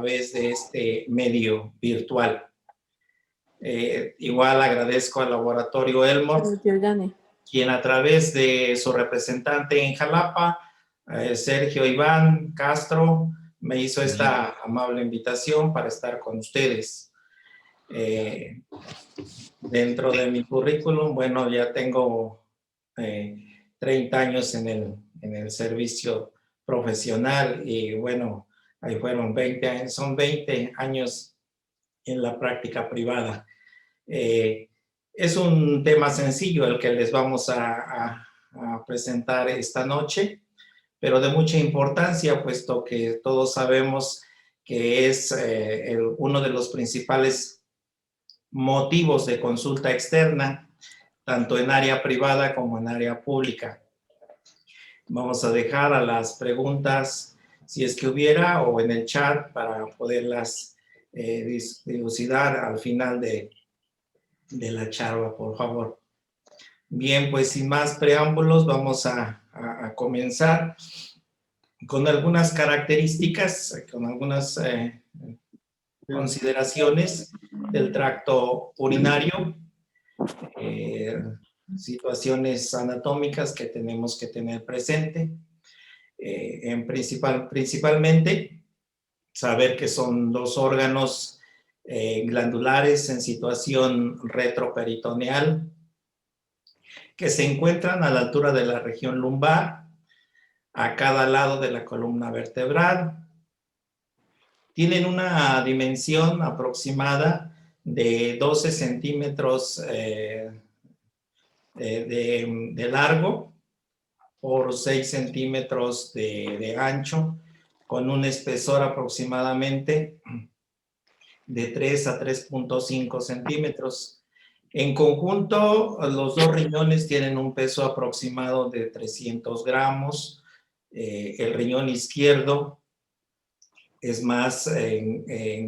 través de este medio virtual. Igual agradezco al Laboratorio Elmore, quien a través de su representante en Jalapa, Sergio Iván Castro, me hizo esta amable invitación para estar con ustedes. Dentro de mi currículum, bueno, ya tengo 30 años en el servicio profesional y bueno, ahí fueron 20 años, son 20 años en la práctica privada. Es un tema sencillo el que les vamos a presentar esta noche, pero de mucha importancia, puesto que todos sabemos que es uno de los principales motivos de consulta externa, tanto en área privada como en área pública. Vamos a dejar a las preguntas, si es que hubiera, o en el chat para poderlas dilucidar al final de la charla, por favor. Bien, pues sin más preámbulos, vamos a comenzar con algunas características, con algunas consideraciones del tracto urinario, situaciones anatómicas que tenemos que tener presente. Principalmente, saber que son dos órganos glandulares en situación retroperitoneal que se encuentran a la altura de la región lumbar, a cada lado de la columna vertebral. Tienen una dimensión aproximada de 12 centímetros de largo por 6 centímetros de ancho, con un espesor aproximadamente de 3 a 3.5 centímetros. En conjunto, los dos riñones tienen un peso aproximado de 300 gramos. El riñón izquierdo es más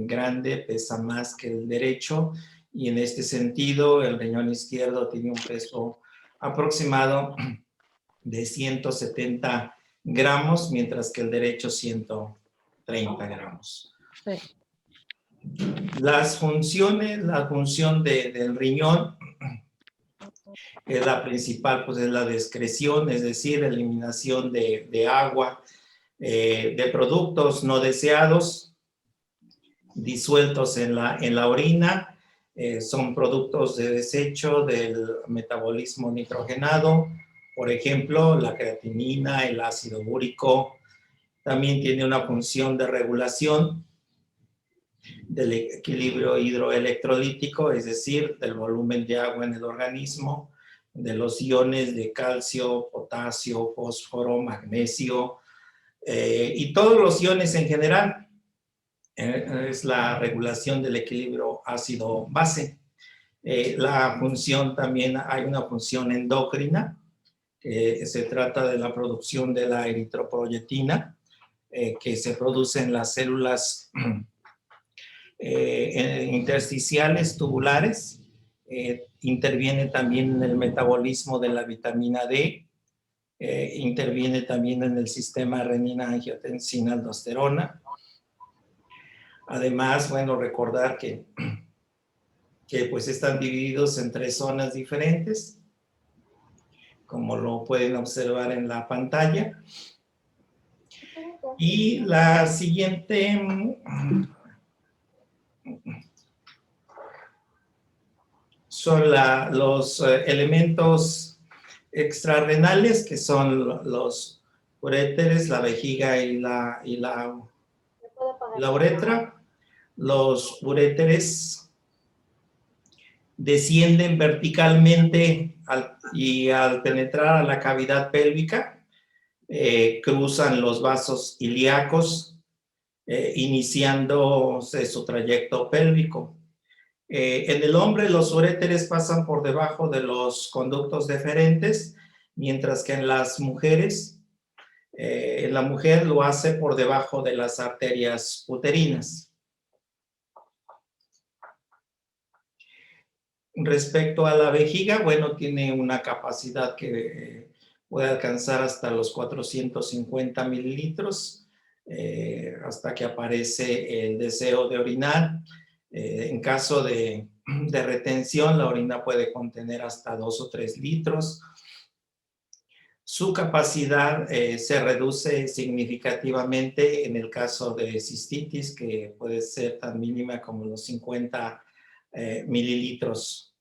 grande, pesa más que el derecho, y en este sentido el riñón izquierdo tiene un peso aproximado de 170 gramos, mientras que el derecho 130 gramos. Sí. Las funciones, la función del riñón es la principal, pues es la de excreción, es decir, eliminación de agua, de productos no deseados, disueltos en la orina, son productos de desecho del metabolismo nitrogenado, por ejemplo, la creatinina, el ácido úrico. También tiene una función de regulación del equilibrio hidroelectrolítico, es decir, del volumen de agua en el organismo, de los iones de calcio, potasio, fósforo, magnesio, y todos los iones en general. Es la regulación del equilibrio ácido-base. La función también, hay una función endocrina, que se trata de la producción de la eritropoyetina, que se produce en las células intersticiales tubulares. Interviene también en el metabolismo de la vitamina D, interviene también en el sistema renina-angiotensina-aldosterona. Además, bueno, recordar que pues están divididos en 3 zonas diferentes, como lo pueden observar en la pantalla. Y la siguiente son los elementos extrarrenales, que son los uréteres, la vejiga y la uretra. Los uréteres descienden verticalmente y al penetrar a la cavidad pélvica, cruzan los vasos ilíacos, iniciándose su trayecto pélvico. En el hombre, los uréteres pasan por debajo de los conductos deferentes, mientras que en las mujeres, la mujer lo hace por debajo de las arterias uterinas. Respecto a la vejiga, bueno, tiene una capacidad que puede alcanzar hasta los 450 mililitros. hasta que aparece el deseo de orinar. En caso de retención, la orina puede contener hasta 2 o 3 litros. Su capacidad se reduce significativamente en el caso de cistitis, que puede ser tan mínima como los 50 mililitros.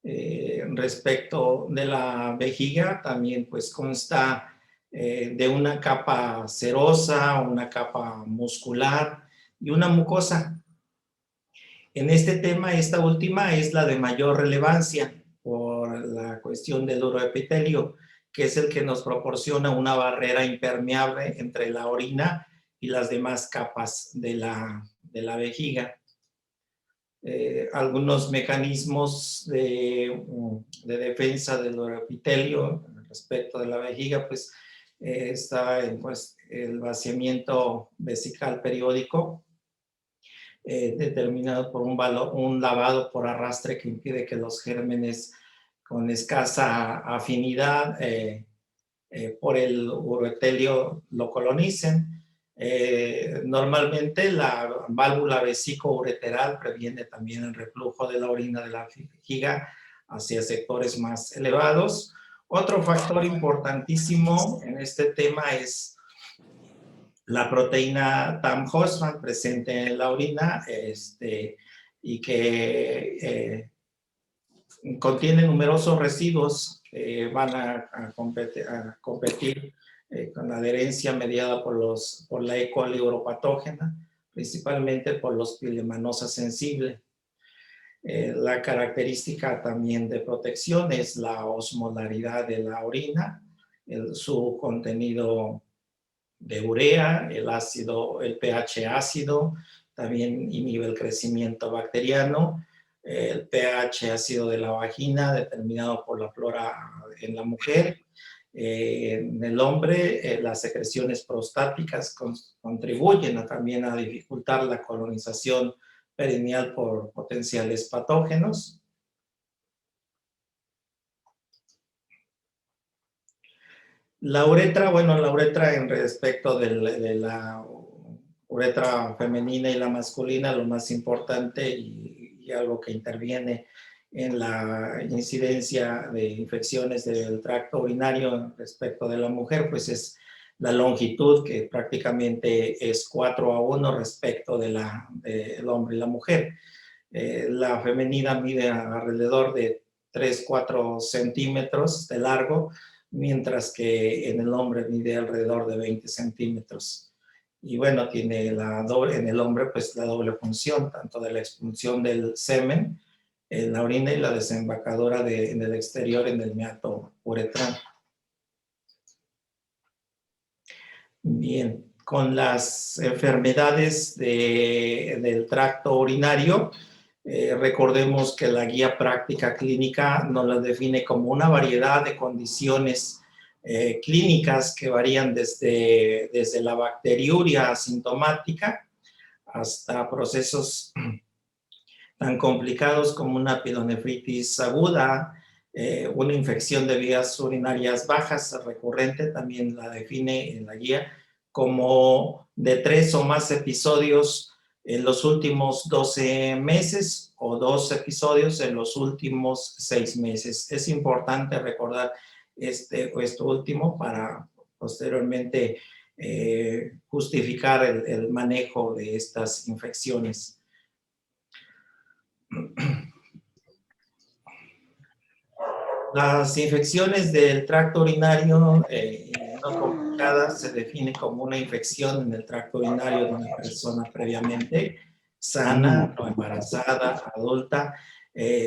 Respecto de la vejiga, también pues consta de una capa serosa, una capa muscular y una mucosa. En este tema, esta última es la de mayor relevancia por la cuestión del uroepitelio, que es el que nos proporciona una barrera impermeable entre la orina y las demás capas de la vejiga. Algunos mecanismos de defensa del uroepitelio respecto de la vejiga, pues está el vaciamiento vesical periódico, determinado por un lavado por arrastre que impide que los gérmenes con escasa afinidad por el uroetelio lo colonicen. Normalmente la válvula vesíco-ureteral previene también el reflujo de la orina de la vejiga hacia sectores más elevados. Otro factor importantísimo en este tema es la proteína TAM-Hostman presente en la orina y que contiene numerosos residuos que van a competir con la adherencia mediada por la E. coli uropatógena, principalmente por los pilemanosa sensible. La característica también de protección es la osmolaridad de la orina, su contenido de urea, el pH ácido, también inhibe el crecimiento bacteriano, el pH ácido de la vagina determinado por la flora en la mujer. En el hombre, las secreciones prostáticas contribuyen también a dificultar la colonización perineal por potenciales patógenos. La uretra, bueno, la uretra en respecto de la uretra femenina y la masculina, lo más importante y algo que interviene en la incidencia de infecciones del tracto urinario respecto de la mujer, pues es la longitud, que prácticamente es 4:1 respecto del hombre y la mujer. La femenina mide alrededor de 3-4 centímetros de largo, mientras que en el hombre mide alrededor de 20 centímetros. Y bueno, tiene en el hombre pues la doble función, tanto de la expulsión del semen en la orina y la desembocadura en el exterior en el meato uretral. Bien, con las enfermedades del tracto urinario, recordemos que la guía práctica clínica nos la define como una variedad de condiciones clínicas que varían desde la bacteriuria asintomática hasta procesos tan complicados como una pielonefritis aguda, una infección de vías urinarias bajas recurrente, también la define en la guía como de 3 o más episodios en los últimos 12 meses o 2 episodios en los últimos 6 meses. Es importante recordar esto último para posteriormente justificar el manejo de estas infecciones. Las infecciones del tracto urinario no complicadas se definen como una infección en el tracto urinario de una persona previamente sana o embarazada, adulta,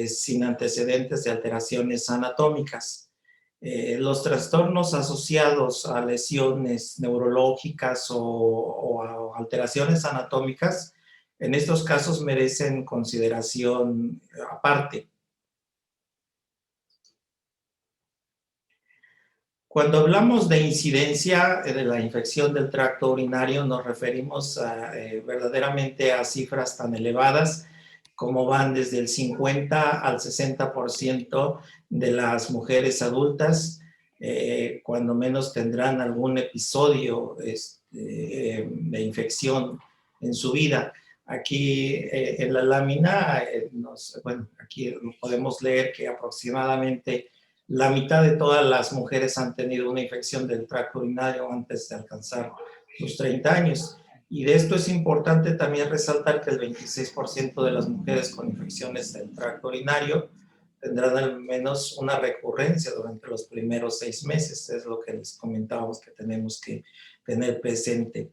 sin antecedentes de alteraciones anatómicas. Los trastornos asociados a lesiones neurológicas o a alteraciones anatómicas, en estos casos merecen consideración aparte. Cuando hablamos de incidencia de la infección del tracto urinario, nos referimos verdaderamente a cifras tan elevadas como van desde el 50 al 60% de las mujeres adultas cuando menos tendrán algún episodio de infección en su vida. Aquí en la lámina, bueno, aquí podemos leer que aproximadamente la mitad de todas las mujeres han tenido una infección del tracto urinario antes de alcanzar los 30 años. Y de esto es importante también resaltar que el 26% de las mujeres con infecciones del tracto urinario tendrán al menos una recurrencia durante los primeros 6 meses. Es lo que les comentábamos que tenemos que tener presente.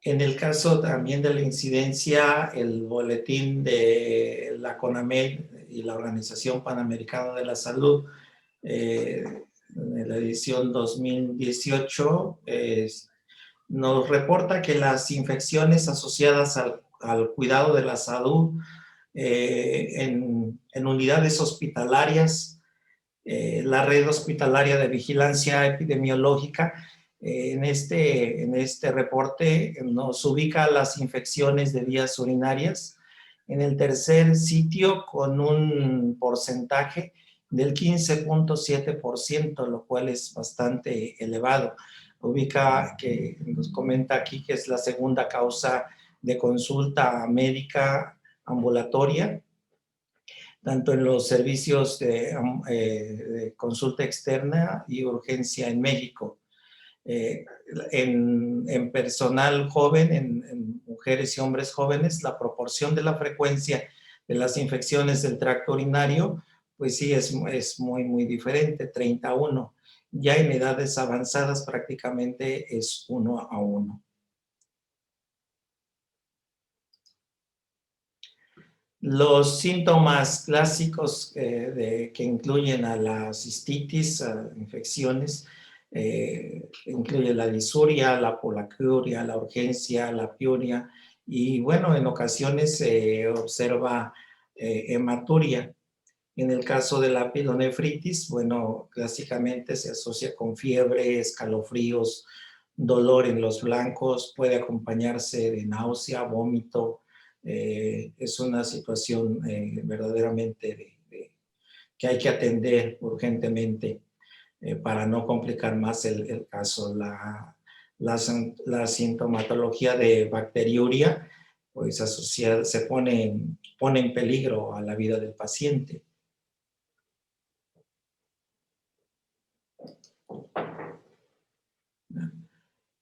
En el caso también de la incidencia, el boletín de la CONAMED y la Organización Panamericana de la Salud, en la edición 2018, nos reporta que las infecciones asociadas al cuidado de la salud en unidades hospitalarias, la red hospitalaria de vigilancia epidemiológica, en este reporte nos ubica las infecciones de vías urinarias en el tercer sitio con un porcentaje del 15.7%, lo cual es bastante elevado. Ubica, que nos comenta aquí, que es la segunda causa de consulta médica ambulatoria, tanto en los servicios de consulta externa y urgencia en México. En personal joven, en mujeres y hombres jóvenes, la proporción de la frecuencia de las infecciones del tracto urinario, pues sí, es muy, muy diferente, 30-1. Ya en edades avanzadas prácticamente es 1-1. Los síntomas clásicos que incluyen a la cistitis, a infecciones, incluye la disuria, la polacuria, la urgencia, la piuria y bueno, en ocasiones se observa hematuria. En el caso de la pilonefritis, bueno, clásicamente se asocia con fiebre, escalofríos, dolor en los flancos, puede acompañarse de náusea, vómito. Es una situación verdaderamente que hay que atender urgentemente para no complicar más el caso. La sintomatología de bacteriuria pues se pone en peligro a la vida del paciente.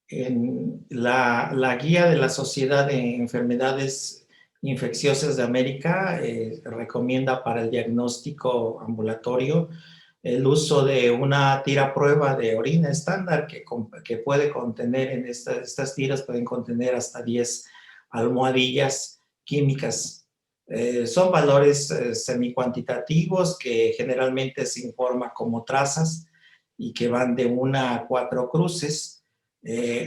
En la guía de la Sociedad de Enfermedades Infecciosas de América recomienda para el diagnóstico ambulatorio el uso de una tira prueba de orina estándar que puede contener, en estas tiras pueden contener hasta 10 almohadillas químicas. Son valores semicuantitativos que generalmente se informa como trazas y que van de 1 a 4 cruces.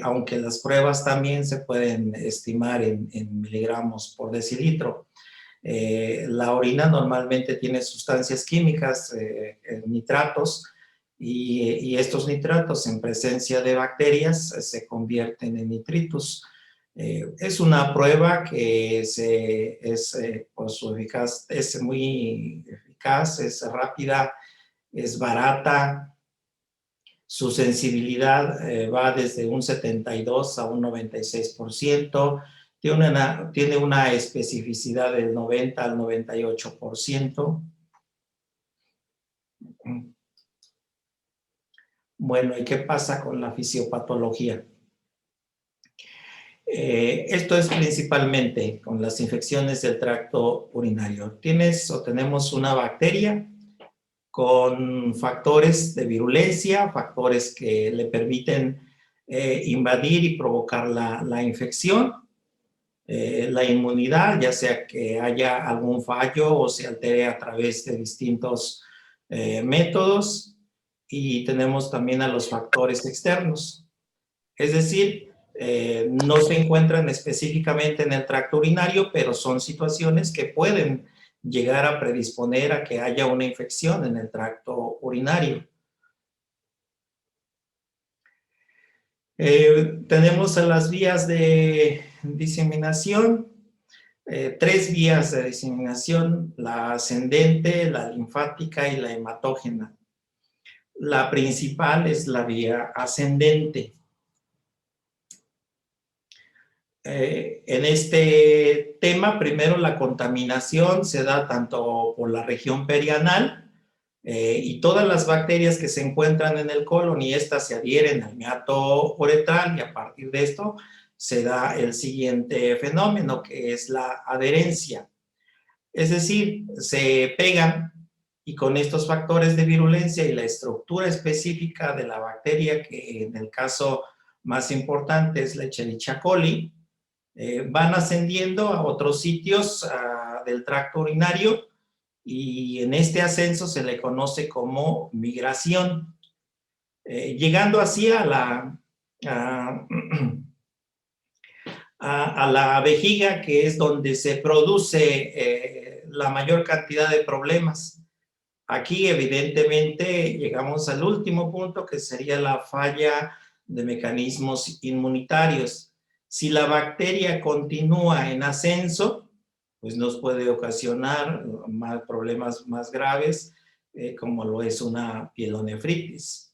Aunque las pruebas también se pueden estimar en miligramos por decilitro. La orina normalmente tiene sustancias químicas, nitratos, y estos nitratos en presencia de bacterias se convierten en nitritos. Es una prueba que por su eficaz, es muy eficaz, es rápida, es barata. Su sensibilidad va desde un 72 a un 96%, tiene una especificidad del 90 al 98%. Bueno, ¿y qué pasa con la fisiopatología? Esto es principalmente con las infecciones del tracto urinario. Tenemos una bacteria con factores de virulencia, factores que le permiten invadir y provocar la infección, la inmunidad, ya sea que haya algún fallo o se altere a través de distintos métodos, y tenemos también a los factores externos. Es decir, no se encuentran específicamente en el tracto urinario, pero son situaciones que pueden llegar a predisponer a que haya una infección en el tracto urinario. Tenemos las vías de diseminación. tres vías de diseminación: la ascendente, la linfática y la hematógena. La principal es la vía ascendente. En este tema, primero la contaminación se da tanto por la región perianal y todas las bacterias que se encuentran en el colon y estas se adhieren al meato uretral, y a partir de esto se da el siguiente fenómeno, que es la adherencia. Es decir, se pegan, y con estos factores de virulencia y la estructura específica de la bacteria, que en el caso más importante es la Escherichia coli, van ascendiendo a otros sitios del tracto urinario, y en este ascenso se le conoce como migración, llegando así a la vejiga, que es donde se produce la mayor cantidad de problemas. Aquí evidentemente llegamos al último punto, que sería la falla de mecanismos inmunitarios. Si la bacteria continúa en ascenso, pues nos puede ocasionar problemas más graves, como lo es una pielonefritis.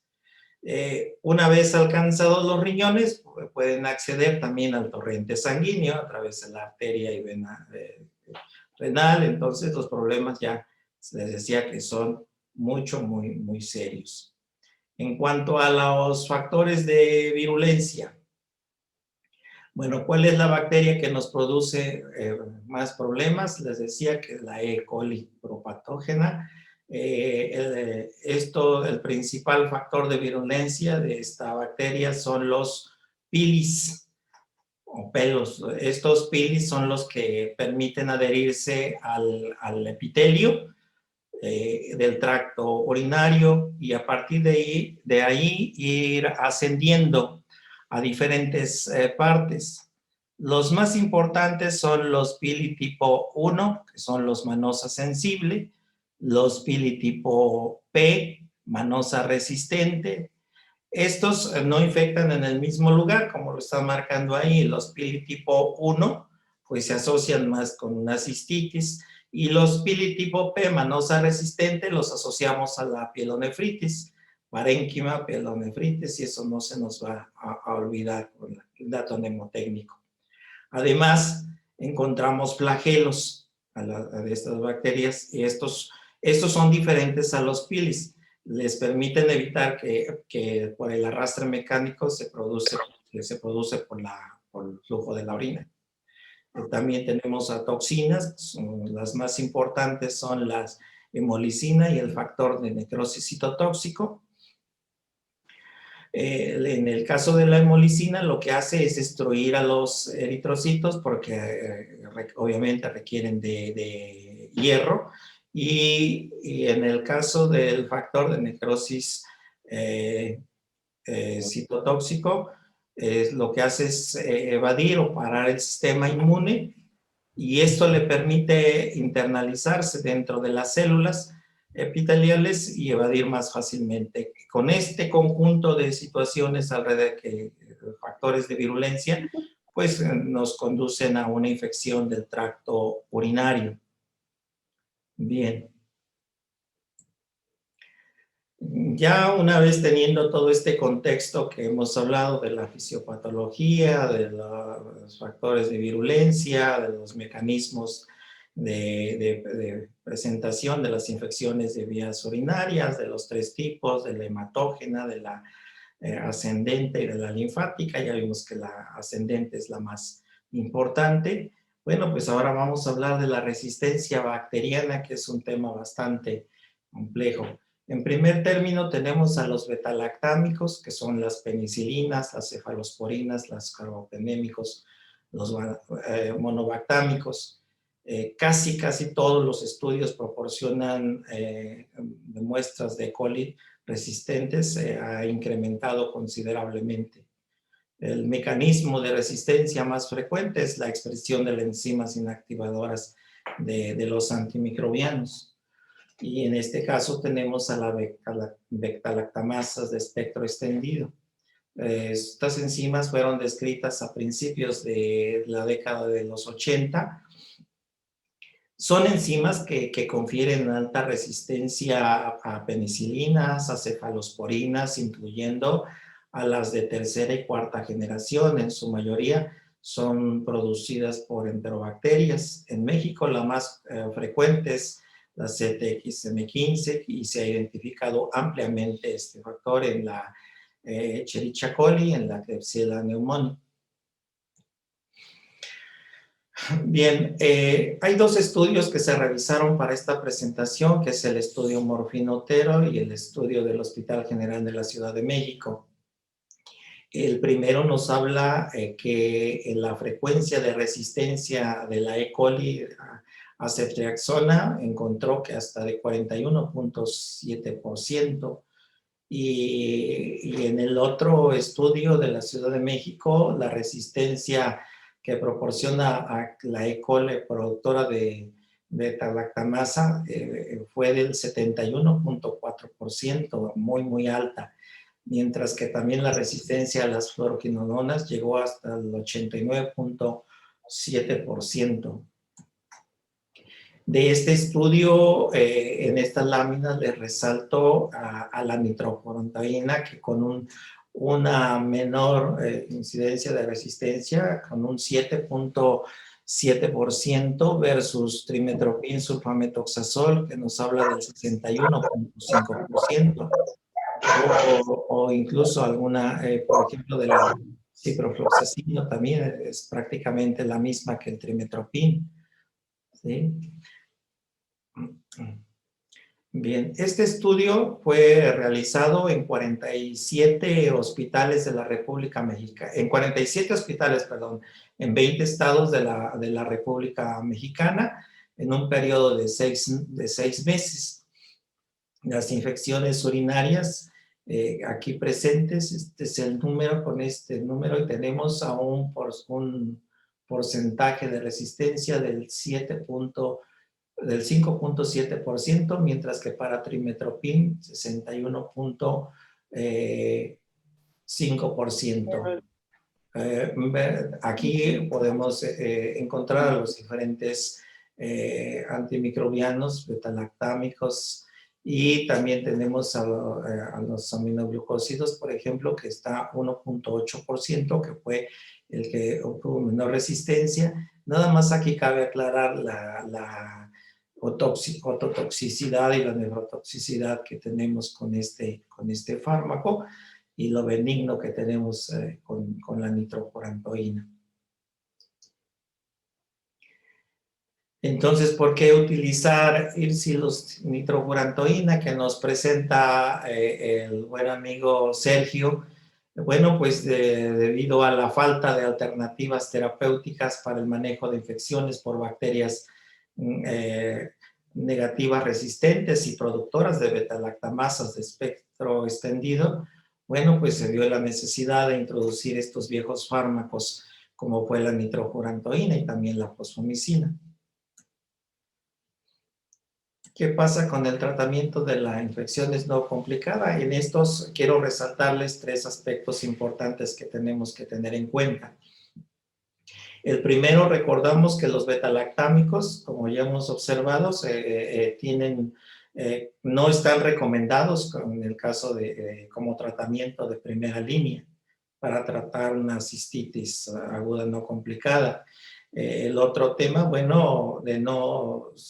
Una vez alcanzados los riñones, pueden acceder también al torrente sanguíneo a través de la arteria y vena renal. Entonces los problemas ya les decía que son muy serios. En cuanto a los factores de virulencia, bueno, ¿cuál es la bacteria que nos produce más problemas? Les decía que es la E. coli propatógena. El principal factor de virulencia de esta bacteria son los pilis o pelos. Estos pilis son los que permiten adherirse al epitelio del tracto urinario, y a partir de ahí ir ascendiendo a diferentes partes. Los más importantes son los pili tipo 1, que son los manosa sensible, los pili tipo P, manosa resistente. Estos no infectan en el mismo lugar, como lo están marcando ahí. Los pili tipo 1 pues se asocian más con una cistitis, y los pili tipo P, manosa resistente, los asociamos a la pielonefritis, parénquima, pielonefritis, y eso no se nos va a olvidar con el dato mnemotécnico. Además, encontramos flagelos de estas bacterias, y estos son diferentes a los pilis. Les permiten evitar que por el arrastre mecánico se produce por el flujo de la orina. También tenemos a toxinas. Las más importantes son las hemolicina y el factor de necrosis citotóxico. En el caso de la hemolicina, lo que hace es destruir a los eritrocitos, porque obviamente requieren de hierro, y en el caso del factor de necrosis citotóxico, lo que hace es evadir o parar el sistema inmune, y esto le permite internalizarse dentro de las células epiteliales y evadir más fácilmente. Con este conjunto de situaciones alrededor de factores de virulencia, pues nos conducen a una infección del tracto urinario. Bien. Ya una vez teniendo todo este contexto que hemos hablado de la fisiopatología, de los factores de virulencia, de los mecanismos de presentación de las infecciones de vías urinarias, de los tres tipos, de la hematógena, de la ascendente y de la linfática, ya vimos que la ascendente es la más importante. Bueno, pues ahora vamos a hablar de la resistencia bacteriana, que es un tema bastante complejo. En primer término tenemos a los betalactámicos, que son las penicilinas, las cefalosporinas, los carbapenémicos, los monobactámicos. Casi todos los estudios proporcionan muestras de coli resistentes, ha incrementado considerablemente. El mecanismo de resistencia más frecuente es la expresión de las enzimas inactivadoras de los antimicrobianos. Y en este caso tenemos a la beta-lactamasas de espectro extendido. Estas enzimas fueron descritas a principios de la década de los 80 Son enzimas que confieren alta resistencia a penicilinas, a cefalosporinas, incluyendo a las de tercera y cuarta generación. En su mayoría son producidas por enterobacterias. En México la más frecuente es la CTXM15 y se ha identificado ampliamente este factor en la Escherichia coli, en la Klebsiella pneumoniae. Bien, hay dos estudios que se revisaron para esta presentación, que es el estudio Morfino-Otero y el estudio del Hospital General de la Ciudad de México. El primero nos habla que la frecuencia de resistencia de la E. coli a ceftriaxona encontró que hasta de 41.7%. Y en el otro estudio de la Ciudad de México, la resistencia que proporciona a la E. coli productora de beta-lactamasa fue del 71.4%, muy alta, mientras que también la resistencia a las fluoroquinolonas llegó hasta el 89.7%. De este estudio, en estas láminas les resalto a la nitrofurantoína, que con una menor incidencia de resistencia, con un 7.7% versus trimetoprim sulfametoxazol, que nos habla del 61.5%, o incluso alguna, por ejemplo, de la ciprofloxacino también es prácticamente la misma que el trimetoprim, ¿sí? Bien, este estudio fue realizado en 47 hospitales de la República Mexicana, en 47 hospitales, perdón, en 20 estados de la República Mexicana, en un periodo de 6 meses. Las infecciones urinarias aquí presentes, este es el número, con este número, y tenemos un porcentaje de resistencia del 5.7%, mientras que para trimetoprim 61.5%. Aquí podemos encontrar a los diferentes antimicrobianos, betalactámicos, y también tenemos a los aminoglucósidos, por ejemplo, que está 1.8%, que fue el que obtuvo menor resistencia. Nada más aquí cabe aclarar la ototoxicidad y la nefrotoxicidad que tenemos con este fármaco, y lo benigno que tenemos con la nitrofurantoína. Entonces, ¿por qué utilizar Irsilus nitrofurantoína, que nos presenta el buen amigo Sergio? Bueno, pues debido a la falta de alternativas terapéuticas para el manejo de infecciones por bacterias negativas resistentes y productoras de beta-lactamasas de espectro extendido, bueno, pues se vio la necesidad de introducir estos viejos fármacos, como fue la nitrofurantoína y también la fosfomicina. ¿Qué pasa con el tratamiento de la infección no complicada? En estos quiero resaltarles 3 aspectos importantes que tenemos que tener en cuenta. El primero, recordamos que los betalactámicos, como ya hemos observado, no están recomendados en el caso como tratamiento de primera línea para tratar una cistitis aguda no complicada. El otro tema, bueno,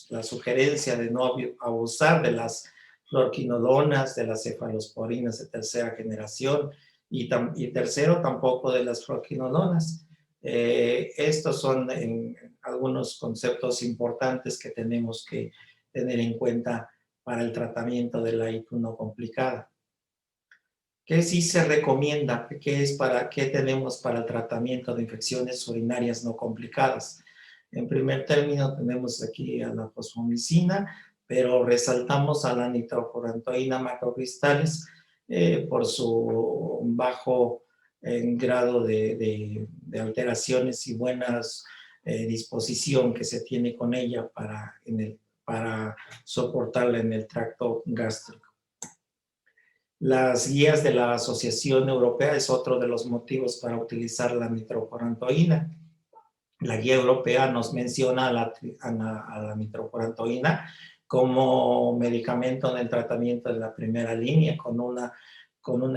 la sugerencia de no abusar de las fluoroquinolonas, de las cefalosporinas de tercera generación, y tercero, tampoco de las fluoroquinolonas. Estos son algunos conceptos importantes que tenemos que tener en cuenta para el tratamiento de la ITU no complicada. ¿Qué sí se recomienda? ¿Qué tenemos para el tratamiento de infecciones urinarias no complicadas? En primer término tenemos aquí a la fosfomicina, pero resaltamos a la nitrofurantoína macrocristales por su bajo grado de alteraciones y buenas disposición que se tiene con ella para soportarla en el tracto gástrico. Las guías de la Asociación Europea es otro de los motivos para utilizar la nitrofurantoína. la guía europea nos menciona a la nitrofurantoína como medicamento en el tratamiento de la primera línea, con una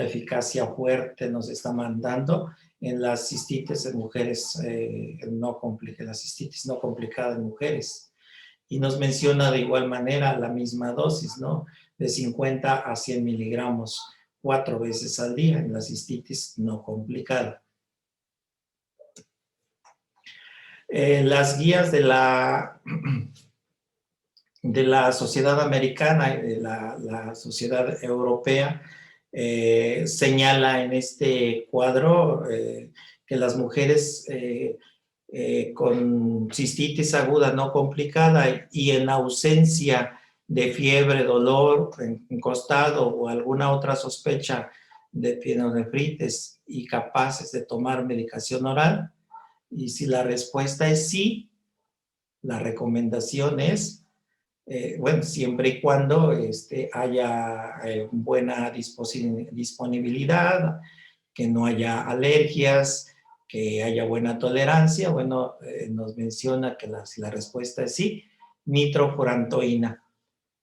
eficacia fuerte nos está mandando en las cistitis en mujeres la cistitis no complicada en mujeres. Y nos menciona de igual manera la misma dosis, ¿no? De 50 a 100 miligramos 4 veces al día en la cistitis no complicada. Las guías de la sociedad americana y de la sociedad europea señala en este cuadro que las mujeres con cistitis aguda no complicada y en ausencia de fiebre, dolor, encostado o alguna otra sospecha de pielonefritis y capaces de tomar medicación oral, y si la respuesta es sí, la recomendación es, bueno, siempre y cuando haya buena disponibilidad, que no haya alergias, que haya buena tolerancia, bueno, nos menciona que si la respuesta es sí, nitrofurantoína,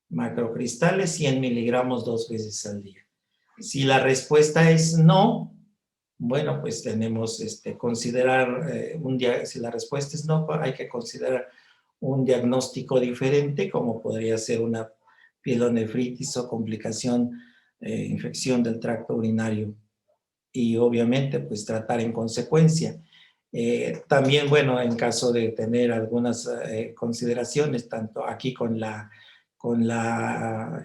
macrocristales 100 miligramos 2 veces al día. Si la respuesta es no, bueno, pues tenemos considerar si la respuesta es no, hay que considerar un diagnóstico diferente, como podría ser una pielonefritis o complicación, infección del tracto urinario. Y obviamente, pues tratar en consecuencia. También, bueno, en caso de tener algunas consideraciones, tanto aquí con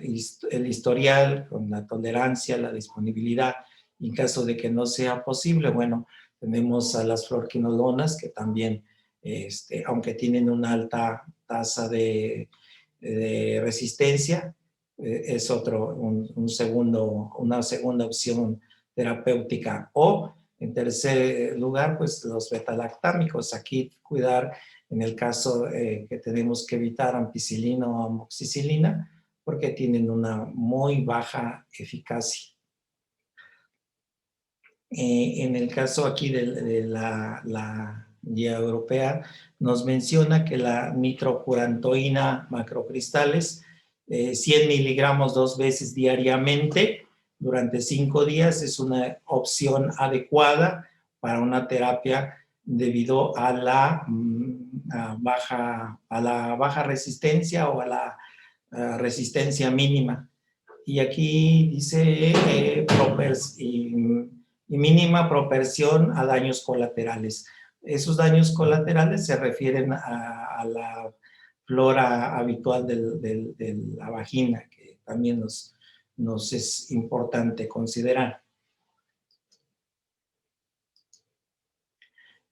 el historial, con la tolerancia, la disponibilidad, en caso de que no sea posible, bueno, tenemos a las fluorquinolonas que también, aunque tienen una alta tasa de resistencia, es una segunda opción terapéutica. O, en tercer lugar, pues los betalactámicos. Aquí cuidar en el caso que tenemos que evitar ampicilina o amoxicilina, porque tienen una muy baja eficacia. En el caso aquí de la guía europea, nos menciona que la nitrofurantoína macrocristales, 100 miligramos 2 veces diariamente durante 5 días, es una opción adecuada para una terapia debido a la baja resistencia o a la resistencia mínima. Y aquí dice y mínima propensión a daños colaterales. Esos daños colaterales se refieren a la flora habitual de la vagina, que también nos es importante considerar.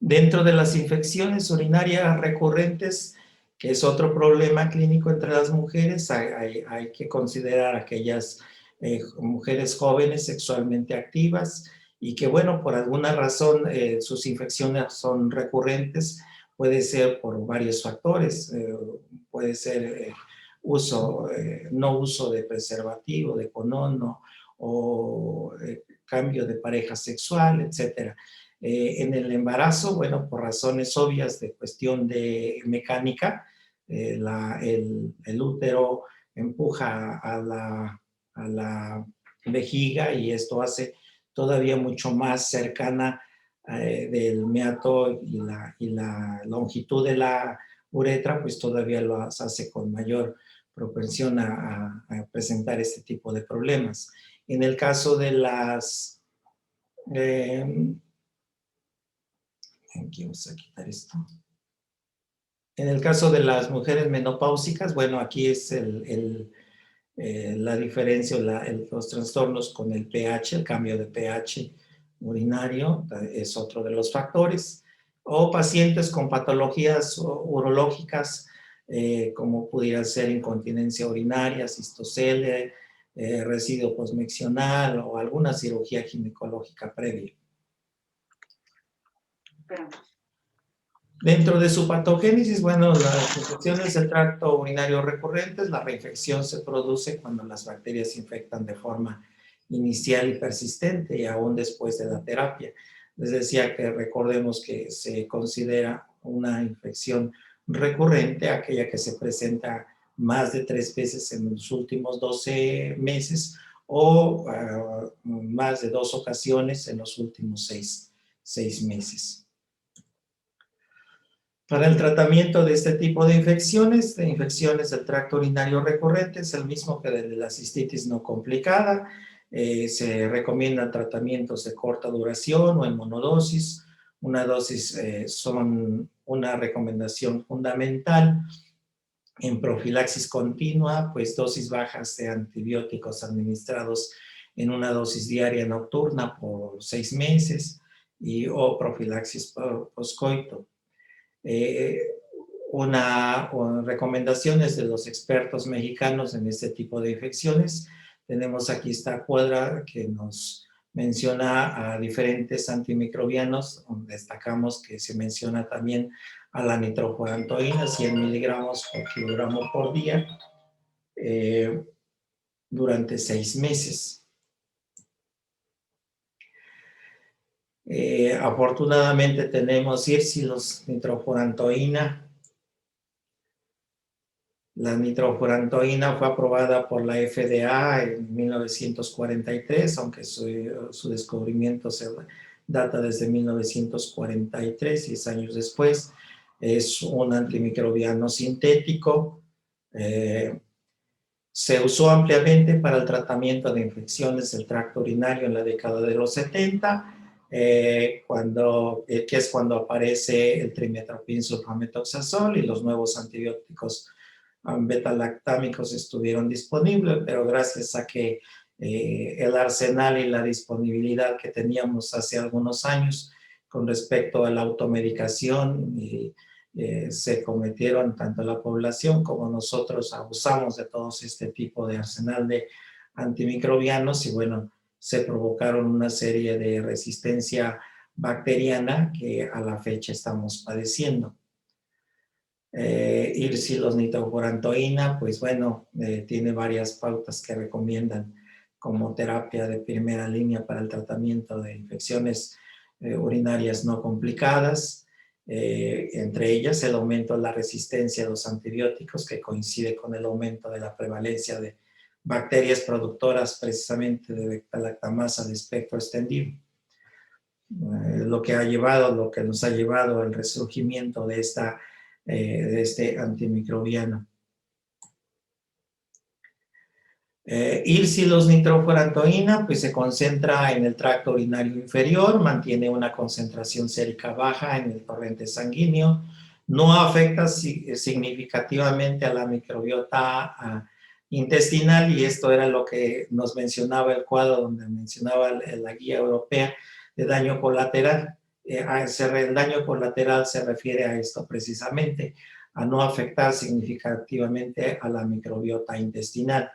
Dentro de las infecciones urinarias recurrentes, que es otro problema clínico entre las mujeres, hay que considerar aquellas mujeres jóvenes sexualmente activas y que, bueno, por alguna razón sus infecciones son recurrentes. Puede ser por varios factores, puede ser no uso de preservativo, de condón, o cambio de pareja sexual, etcétera. En el embarazo, bueno, por razones obvias de cuestión de mecánica, el útero empuja a la vejiga y esto hace todavía mucho más cercana del meato y la longitud de la uretra, pues todavía lo hace con mayor propensión a presentar este tipo de problemas. En el caso de las... aquí vamos a quitar esto. En el caso de las mujeres menopáusicas, bueno, aquí es la diferencia, los trastornos con el pH, el cambio de pH urinario es otro de los factores. O pacientes con patologías urológicas, como pudiera ser incontinencia urinaria, cistocele, residuo posmiccional o alguna cirugía ginecológica previa. Dentro de su patogénesis, bueno, las infecciones del tracto urinario recurrentes, la reinfección se produce cuando las bacterias se infectan de forma inicial y persistente y aún después de la terapia. Les decía que recordemos que se considera una infección recurrente, aquella que se presenta más de 3 veces en los últimos 12 meses o más de 2 ocasiones en los últimos 6 meses. Para el tratamiento de este tipo de infecciones del tracto urinario recurrente, es el mismo que de la cistitis no complicada. Se recomiendan tratamientos de corta duración o en monodosis. Una dosis son una recomendación fundamental. En profilaxis continua, pues dosis bajas de antibióticos administrados en una dosis diaria nocturna por 6 meses o profilaxis poscoito. Recomendaciones de los expertos mexicanos en este tipo de infecciones. Tenemos aquí esta cuadra que nos menciona a diferentes antimicrobianos, donde destacamos que se menciona también a la nitrofurantoína, 100 miligramos por kilogramo por día, durante 6 meses. Afortunadamente tenemos Irsilos nitrofurantoína. La nitrofurantoína fue aprobada por la FDA en 1943, aunque su descubrimiento se data desde 1943, 10 años después. Es un antimicrobiano sintético. Se usó ampliamente para el tratamiento de infecciones del tracto urinario en la década de los 70, que es cuando aparece el trimethoprim sulfametoxazol y los nuevos antibióticos beta-lactámicos estuvieron disponibles, pero gracias a que el arsenal y la disponibilidad que teníamos hace algunos años con respecto a la automedicación se cometieron tanto la población como nosotros abusamos de todo este tipo de arsenal de antimicrobianos y bueno, se provocaron una serie de resistencia bacteriana que a la fecha estamos padeciendo. Irsilos nitrofurantoína, pues bueno, tiene varias pautas que recomiendan como terapia de primera línea para el tratamiento de infecciones urinarias no complicadas, entre ellas el aumento de la resistencia a los antibióticos que coincide con el aumento de la prevalencia de bacterias productoras precisamente de beta-lactamasa de espectro extendido. Lo que nos ha llevado al resurgimiento de este antimicrobiano. Irsilos nitrofurantoína pues se concentra en el tracto urinario inferior, mantiene una concentración sérica baja en el torrente sanguíneo, no afecta significativamente a la microbiota intestinal y esto era lo que nos mencionaba el cuadro donde mencionaba la guía europea de daño colateral. El daño colateral se refiere a esto precisamente, a no afectar significativamente a la microbiota intestinal.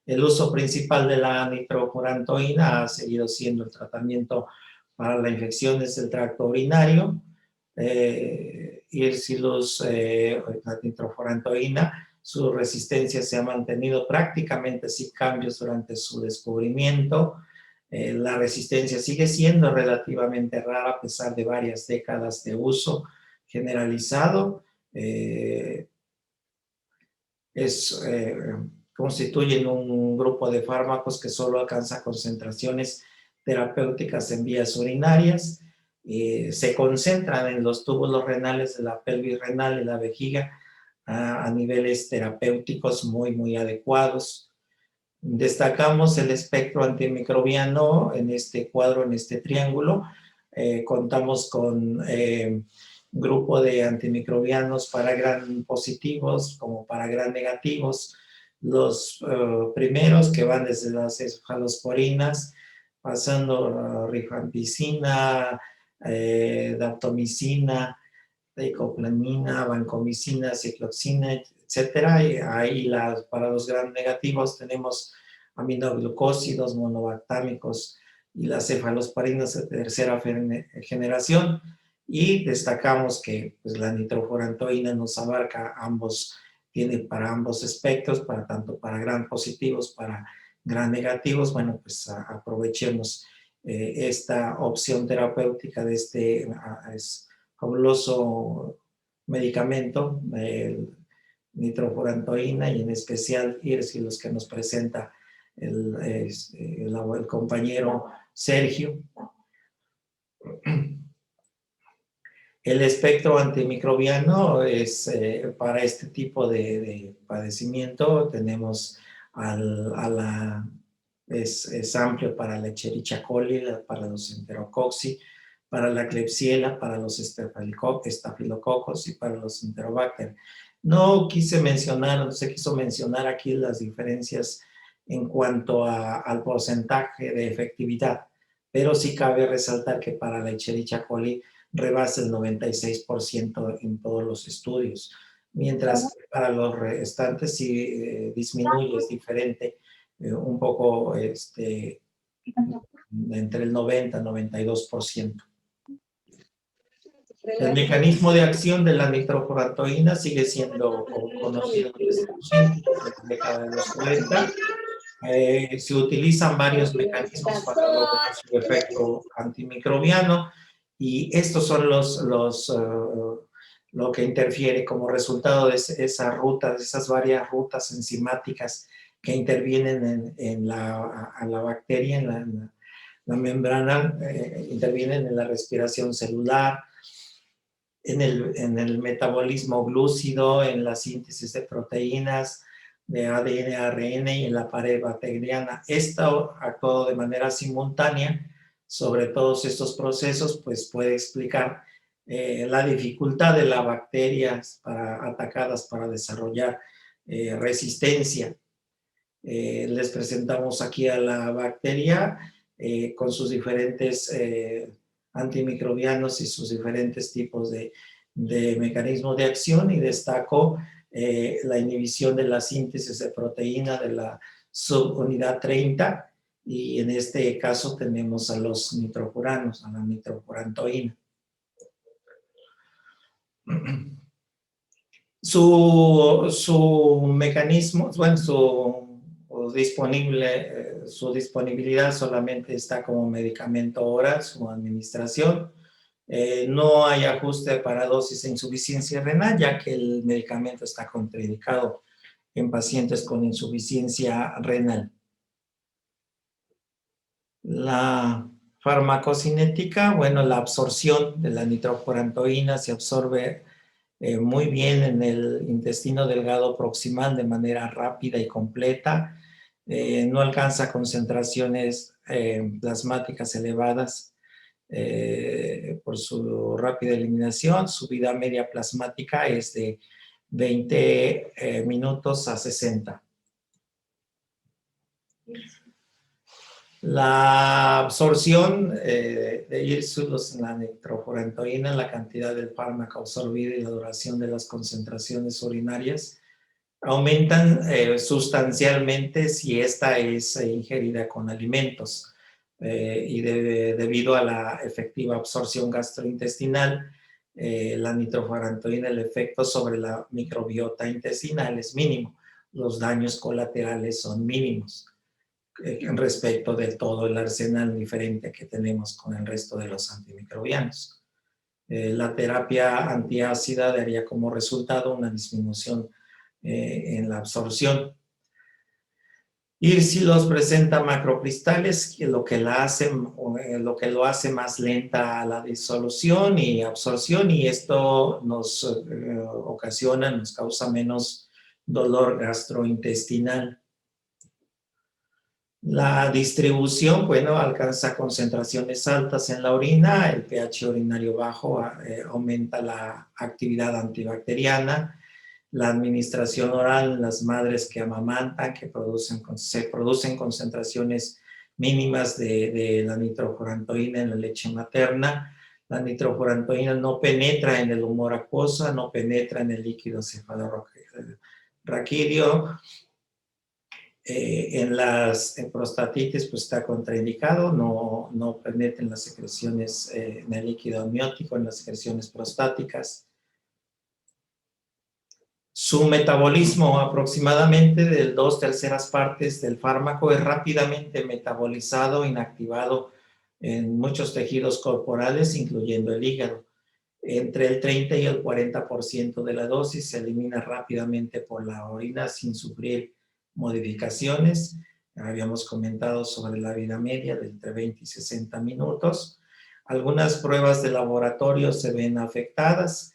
El uso principal de la nitrofurantoína ha seguido siendo el tratamiento para las infecciones del tracto urinario. Irsilos, la nitrofurantoína, su resistencia se ha mantenido prácticamente sin cambios durante su descubrimiento. La resistencia sigue siendo relativamente rara a pesar de varias décadas de uso generalizado. Constituyen un grupo de fármacos que solo alcanza concentraciones terapéuticas en vías urinarias. Se concentran en los túbulos renales de la pelvis renal y la vejiga a niveles terapéuticos muy adecuados. Destacamos el espectro antimicrobiano en este cuadro, en este triángulo. Contamos con grupo de antimicrobianos para gram positivos como para gram negativos. Los primeros que van desde las cefalosporinas, pasando rifampicina, daptomicina, teicoplamina, vancomicina, cicloxina, etcétera. Y ahí para los gram negativos tenemos aminoglucósidos monobactámicos y las cefalosporinas de tercera generación. Y destacamos que pues, la nitrofurantoína nos abarca tiene para ambos espectros, tanto para gram positivos, para gram negativos. Bueno, pues aprovechemos esta opción terapéutica de este fabuloso medicamento, el nitrofurantoína, y en especial IRSI, los que nos presenta el compañero Sergio. El espectro antimicrobiano es para este tipo de padecimiento. Tenemos es amplio para la Escherichia coli, para los Enterococci, para la Klebsiella, para los estafilococos y para los Enterobacter. No se quiso mencionar aquí las diferencias en cuanto al porcentaje de efectividad, pero sí cabe resaltar que para la Escherichia coli rebasa el 96% en todos los estudios, mientras que para los restantes sí disminuye, es diferente, un poco entre el 90 y 92%. El mecanismo de acción de la nitrofurantoína sigue siendo conocido desde los la década de los 40. Se utilizan varios mecanismos para lograr su efecto antimicrobiano, y estos son lo que interfiere como resultado de esas rutas, esas varias rutas enzimáticas que intervienen en la bacteria, en la membrana, intervienen en la respiración celular, en el metabolismo glúcido, en la síntesis de proteínas, de ADN, ARN y en la pared bacteriana. Esto actuado de manera simultánea sobre todos estos procesos, pues puede explicar la dificultad de las bacterias atacadas para desarrollar resistencia. Les presentamos aquí a la bacteria con sus diferentes antimicrobianos y sus diferentes tipos de mecanismos de acción, y destaco la inhibición de la síntesis de proteína de la subunidad 30, y en este caso tenemos a los nitrofuranos, a la nitrofurantoína. Su mecanismo, bueno, su disponibilidad solamente está como medicamento oral, su administración. No hay ajuste para dosis e insuficiencia renal, ya que el medicamento está contraindicado en pacientes con insuficiencia renal. La farmacocinética, bueno, la absorción de la nitrofurantoína se absorbe muy bien en el intestino delgado proximal de manera rápida y completa. No alcanza concentraciones plasmáticas elevadas por su rápida eliminación. Su vida media plasmática es de 20 minutos a 60. La absorción de IRSU en la nitrofurantoína, la cantidad del fármaco absorbido y la duración de las concentraciones urinarias aumentan sustancialmente si esta es ingerida con alimentos, y debido a la efectiva absorción gastrointestinal, la nitrofurantoína, el efecto sobre la microbiota intestinal es mínimo. Los daños colaterales son mínimos respecto de todo el arsenal diferente que tenemos con el resto de los antimicrobianos. La terapia antiácida daría como resultado una disminución en la absorción. IRSI presenta macrocristales, que lo que lo hace más lenta a la disolución y absorción, y esto nos causa menos dolor gastrointestinal. La distribución, bueno, alcanza concentraciones altas en la orina, el pH urinario bajo aumenta la actividad antibacteriana. La administración oral en las madres que amamantan, se producen concentraciones mínimas de la nitrofurantoína en la leche materna. La nitrofurantoína no penetra en el humor acuoso, no penetra en el líquido cefalorraquídeo. En las prostatitis pues está contraindicado, no penetra en las secreciones, en el líquido amniótico, en las secreciones prostáticas. Su metabolismo, aproximadamente de 2/3 partes del fármaco, es rápidamente metabolizado, inactivado en muchos tejidos corporales, incluyendo el hígado. entre el 30 y el 40% de la dosis se elimina rápidamente por la orina sin sufrir modificaciones. Habíamos comentado sobre la vida media de entre 20 y 60 minutos. Algunas pruebas de laboratorio se ven afectadas,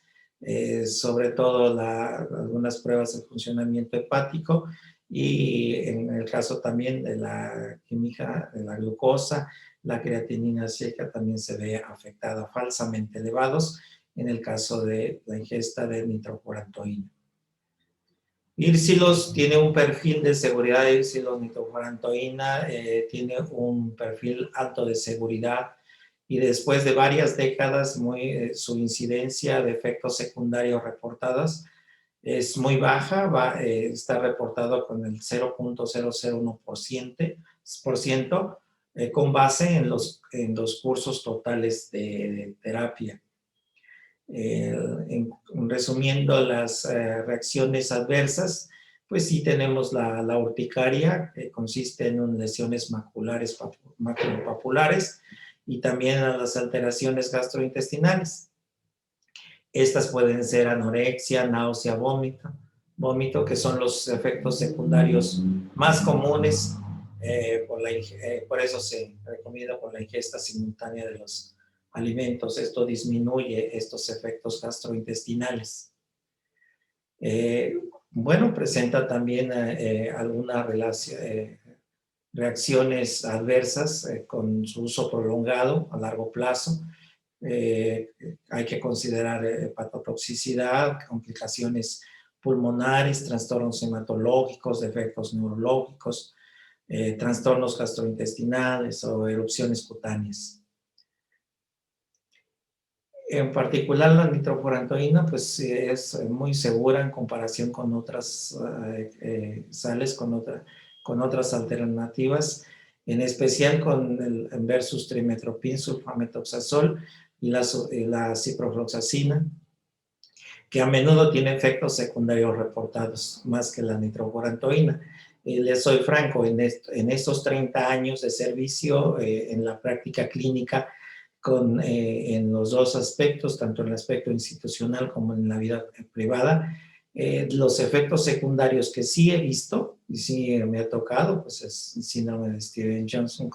sobre todo algunas pruebas de funcionamiento hepático y en el caso también de la química de la glucosa, la creatinina seca también se ve afectada, falsamente elevados en el caso de la ingesta de nitrofurantoína. Irsilos tiene un perfil de seguridad, Irsilos nitrofurantoína tiene un perfil alto de seguridad y después de varias décadas su incidencia de efectos secundarios reportados es muy baja, está reportado con el 0.001% con base en los cursos totales de terapia. Resumiendo las reacciones adversas, pues sí tenemos la urticaria, que consiste en lesiones maculopapulares y también las alteraciones gastrointestinales. Estas pueden ser anorexia, náusea, vómito, que son los efectos secundarios más comunes, por eso se recomienda por la ingesta simultánea de los alimentos. Esto disminuye estos efectos gastrointestinales. Bueno, presenta también algunas reacciones adversas con su uso prolongado a largo plazo. Hay que considerar hepatotoxicidad, complicaciones pulmonares, trastornos hematológicos, defectos neurológicos, trastornos gastrointestinales o erupciones cutáneas. En particular la nitrofurantoína pues es muy segura en comparación con otras sales, con otras alternativas, en especial con el versus trimethoprim, sulfametoxazol y la ciprofloxacina, que a menudo tiene efectos secundarios reportados más que la nitrofurantoína. Les soy franco, en estos 30 años de servicio en la práctica clínica, en los dos aspectos, tanto en el aspecto institucional como en la vida privada, los efectos secundarios que sí he visto y sí me ha tocado, pues es el síndrome de Stevens-Johnson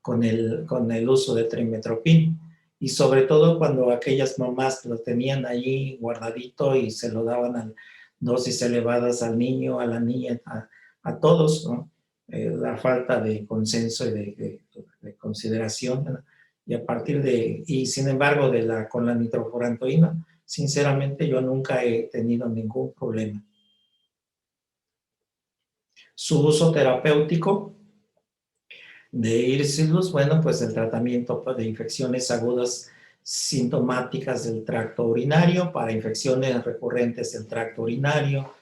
con el uso de trimethoprim, y sobre todo cuando aquellas mamás lo tenían ahí guardadito y se lo daban a dosis elevadas al niño, a la niña, a todos, ¿no? La falta de consenso y de consideración, ¿no? Y a partir y sin embargo con la nitrofurantoína, sinceramente yo nunca he tenido ningún problema. Su uso terapéutico de Irsilus, bueno, pues el tratamiento de infecciones agudas sintomáticas del tracto urinario, para infecciones recurrentes del tracto urinario,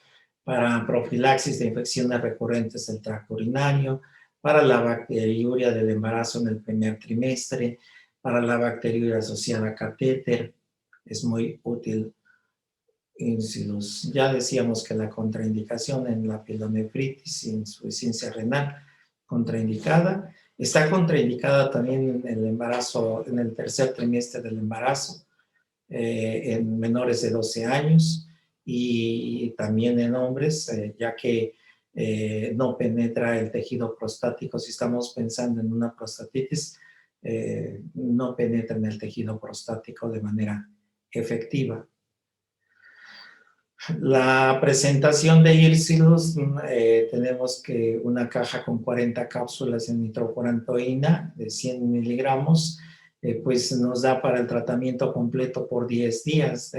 para profilaxis de infecciones recurrentes del tracto urinario, para la bacteriuria del embarazo en el primer trimestre, para la bacteriuria asociada a catéter, es muy útil Irsilus. Ya decíamos que la contraindicación en la pielonefritis y insuficiencia renal contraindicada. Está contraindicada también en el embarazo, en el tercer trimestre del embarazo, en menores de 12 años y también en hombres, ya que no penetra el tejido prostático. Si estamos pensando en una prostatitis, no penetra en el tejido prostático de manera efectiva. La presentación de Irsilus, tenemos que una caja con 40 cápsulas de nitrofurantoína de 100 miligramos, pues nos da para el tratamiento completo por 10 días.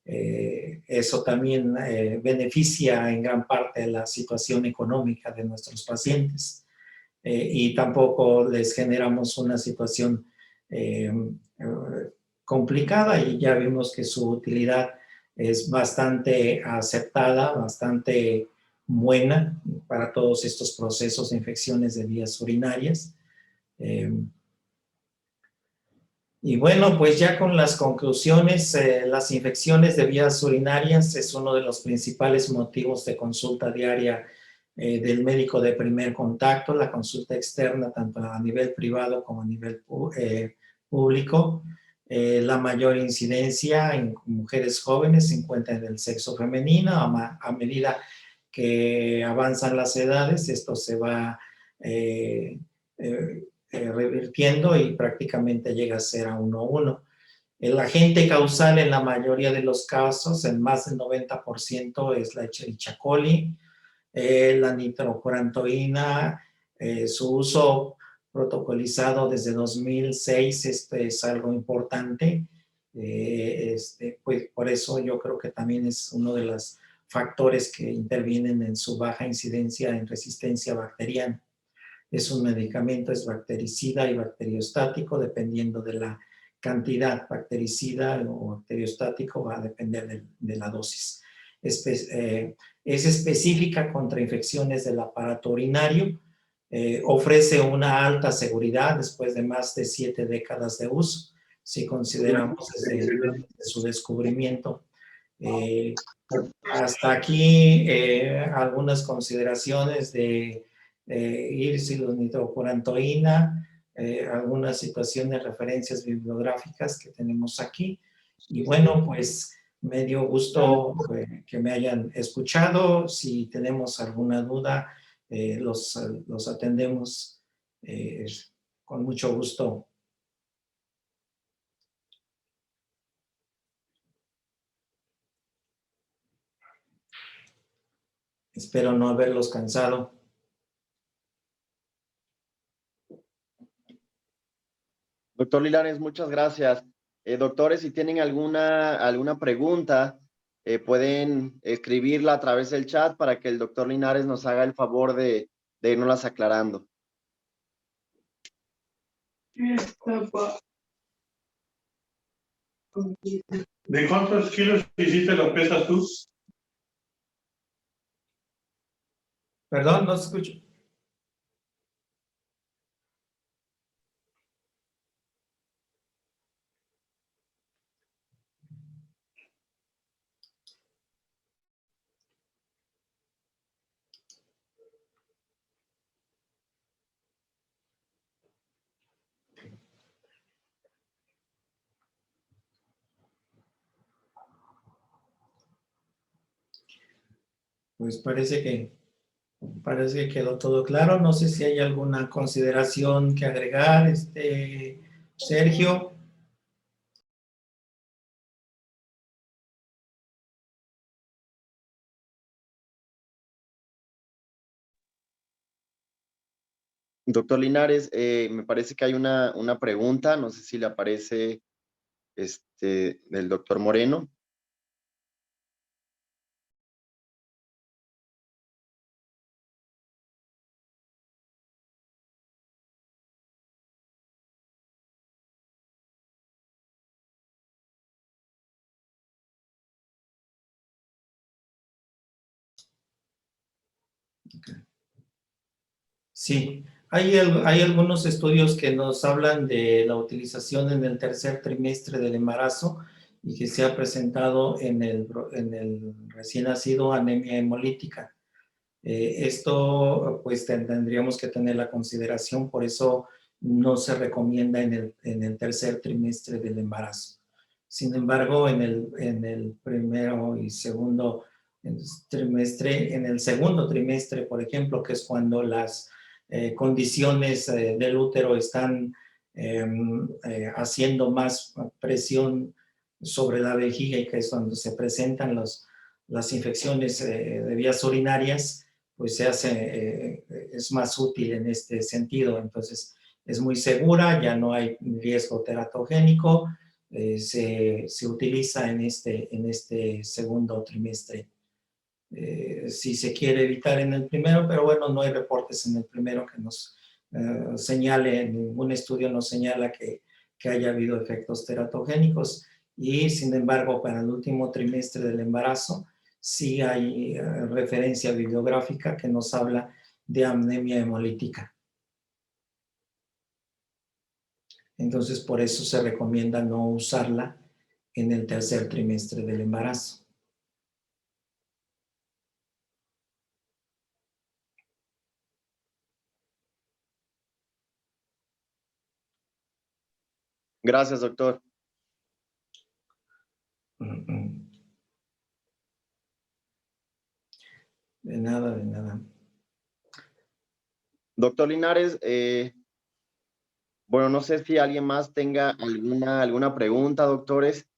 Eso también beneficia en gran parte la situación económica de nuestros pacientes y tampoco les generamos una situación complicada, y ya vimos que su utilidad es bastante aceptada, bastante buena para todos estos procesos de infecciones de vías urinarias. Y bueno, pues ya con las conclusiones, las infecciones de vías urinarias es uno de los principales motivos de consulta diaria del médico de primer contacto, la consulta externa tanto a nivel privado como a nivel público. La mayor incidencia en mujeres jóvenes se encuentra en el sexo femenino. A medida que avanzan las edades, esto se va revirtiendo y prácticamente llega a ser a 1:1. El agente causal en la mayoría de los casos, en más del 90%, es la Escherichia coli, la nitrofurantoína, su uso protocolizado desde 2006, es algo importante. Pues por eso yo creo que también es uno de los factores que intervienen en su baja incidencia en resistencia bacteriana. Es un medicamento, es bactericida y bacteriostático, dependiendo de la cantidad. Bactericida o bacteriostático va a depender de la dosis. Es específica contra infecciones del aparato urinario. Ofrece una alta seguridad después de más de 7 décadas de uso, si consideramos desde su descubrimiento. Hasta aquí algunas consideraciones de nitrofurantoína, algunas situaciones, referencias bibliográficas que tenemos aquí. Y bueno, pues me dio gusto que me hayan escuchado. Si tenemos alguna duda, los atendemos con mucho gusto. Espero no haberlos cansado. Doctor Linares, muchas gracias. Doctores, si tienen alguna pregunta, pueden escribirla a través del chat para que el doctor Linares nos haga el favor de irnoslas aclarando. ¿De cuántos kilos hiciste las pesas tú? Perdón, no se escucha. Pues parece que quedó todo claro. No sé si hay alguna consideración que agregar, Sergio. Doctor Linares, me parece que hay una pregunta, no sé si le aparece del doctor Moreno. Sí, hay algunos estudios que nos hablan de la utilización en el tercer trimestre del embarazo y que se ha presentado en el recién nacido anemia hemolítica. Esto pues tendríamos que tener la consideración, por eso no se recomienda en el tercer trimestre del embarazo. Sin embargo, en el primero y segundo trimestre, en el segundo trimestre, por ejemplo, que es cuando las condiciones del útero están haciendo más presión sobre la vejiga y que es donde se presentan las infecciones de vías urinarias, pues es más útil en este sentido. Entonces, es muy segura, ya no hay riesgo teratogénico, se utiliza en este segundo trimestre. Si se quiere evitar en el primero, pero bueno, no hay reportes en el primero que nos señale, ningún estudio nos señala que haya habido efectos teratogénicos, y sin embargo, para el último trimestre del embarazo, sí hay referencia bibliográfica que nos habla de anemia hemolítica. Entonces, por eso se recomienda no usarla en el tercer trimestre del embarazo. Gracias, doctor. De nada, de nada. Doctor Linares, bueno, no sé si alguien más tenga alguna pregunta, doctores.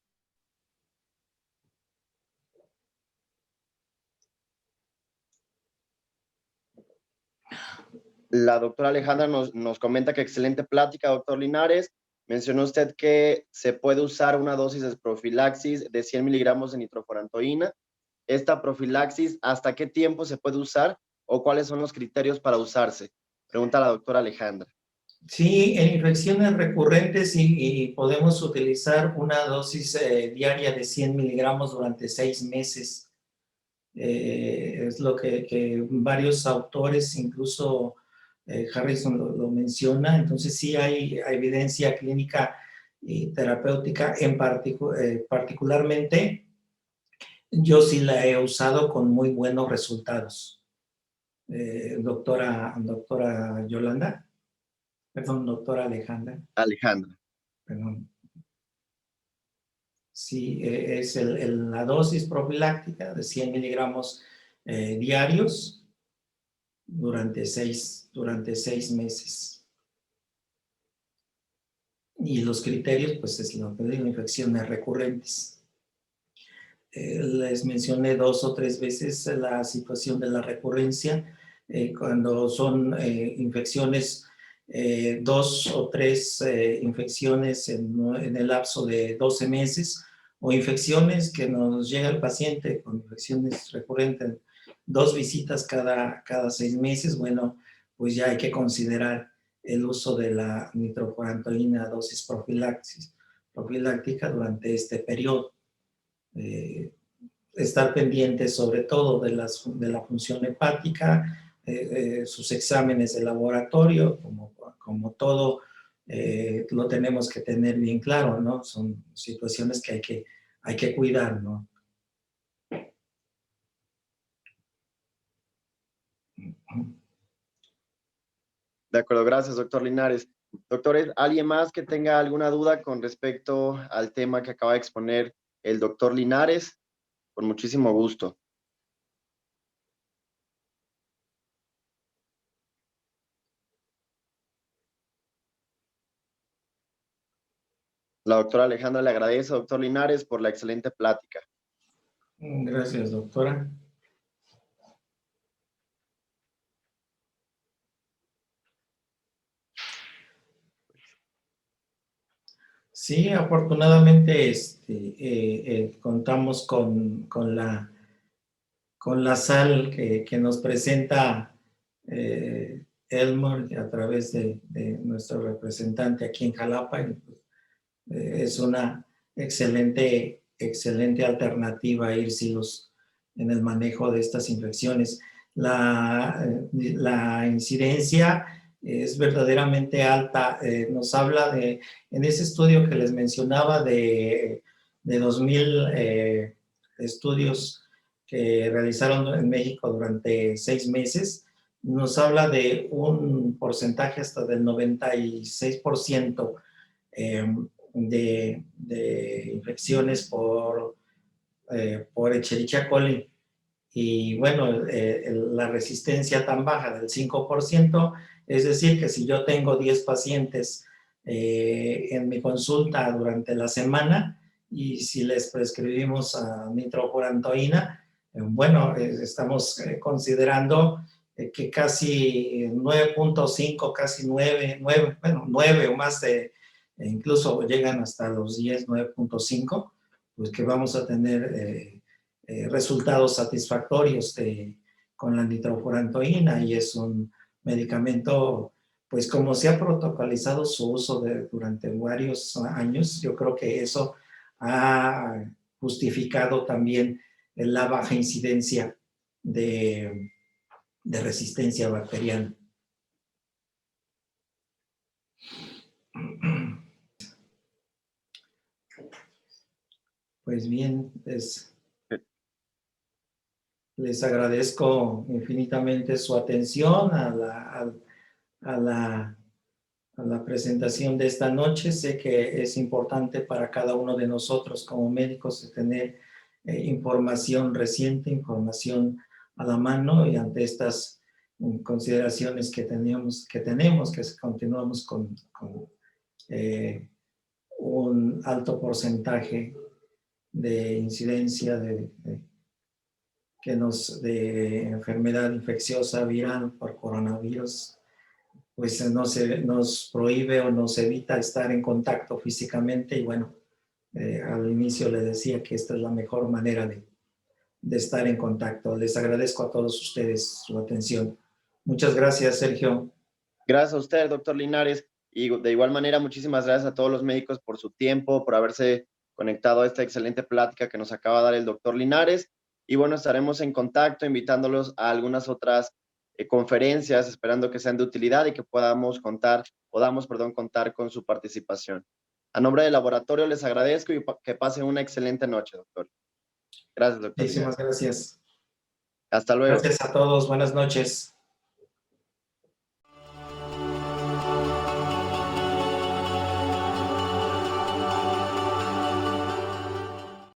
La doctora Alejandra nos comenta que excelente plática, doctor Linares. Mencionó usted que se puede usar una dosis de profilaxis de 100 miligramos de nitrofurantoína. ¿Esta profilaxis hasta qué tiempo se puede usar o cuáles son los criterios para usarse? Pregunta la doctora Alejandra. Sí, en infecciones recurrentes y podemos utilizar una dosis diaria de 100 miligramos durante 6 meses. Es lo que varios autores, incluso Harrison lo menciona. Entonces sí hay evidencia clínica y terapéutica, particularmente yo sí la he usado con muy buenos resultados. Doctora Yolanda, perdón, doctora Alejandra. Alejandra. Perdón. Sí, es la dosis profiláctica de 100 miligramos diarios durante seis meses. Y los criterios, pues es lo que digo, infecciones recurrentes. Les mencioné 2 o 3 veces la situación de la recurrencia, cuando son infecciones, 2 o 3 infecciones en el lapso de 12 meses, o infecciones que nos llega el paciente con infecciones recurrentes, 2 visitas cada 6 meses, bueno, pues ya hay que considerar el uso de la nitrofurantoína dosis profiláctica durante este periodo. Estar pendientes sobre todo de la función hepática, sus exámenes de laboratorio, como todo lo tenemos que tener bien claro, ¿no? Son situaciones que hay que cuidar, ¿no? De acuerdo, gracias, doctor Linares. Doctores, ¿alguien más que tenga alguna duda con respecto al tema que acaba de exponer el doctor Linares? Con muchísimo gusto. La doctora Alejandra le agradece, doctor Linares, por la excelente plática. Gracias, doctora. Sí, afortunadamente contamos con la sal que nos presenta Elmore a través de nuestro representante aquí en Jalapa. Es una excelente alternativa, IRSILOS, en el manejo de estas infecciones. La incidencia es verdaderamente alta. Nos habla en ese estudio que les mencionaba de 2,000 estudios que realizaron en México durante 6 meses, nos habla de un porcentaje hasta del 96% de infecciones por Escherichia coli. Y bueno, la resistencia tan baja del 5%, es decir, que si yo tengo 10 pacientes en mi consulta durante la semana y si les prescribimos nitrofurantoína, bueno, estamos considerando que casi 9.5, casi 9, bueno, 9 o más, incluso llegan hasta los 10, 9.5, pues que vamos a tener resultados satisfactorios con la nitrofurantoína, y es un medicamento, pues como se ha protocolizado su uso durante varios años, yo creo que eso ha justificado también la baja incidencia de resistencia bacteriana. Pues bien, les agradezco infinitamente su atención a la presentación de esta noche. Sé que es importante para cada uno de nosotros como médicos tener información reciente, información a la mano y ante estas consideraciones que tenemos, que continuamos con un alto porcentaje de incidencia de enfermedad infecciosa viral por coronavirus, pues nos prohíbe o nos evita estar en contacto físicamente. Y bueno, al inicio les decía que esta es la mejor manera de estar en contacto. Les agradezco a todos ustedes su atención. Muchas gracias, Sergio. Gracias a usted, doctor Linares. Y de igual manera, muchísimas gracias a todos los médicos por su tiempo, por haberse conectado a esta excelente plática que nos acaba de dar el doctor Linares. Y bueno, estaremos en contacto, invitándolos a algunas otras conferencias, esperando que sean de utilidad y que podamos contar con su participación. A nombre del laboratorio les agradezco y que pasen una excelente noche, doctor. Gracias, doctor. Muchísimas gracias. Hasta luego. Gracias a todos. Buenas noches.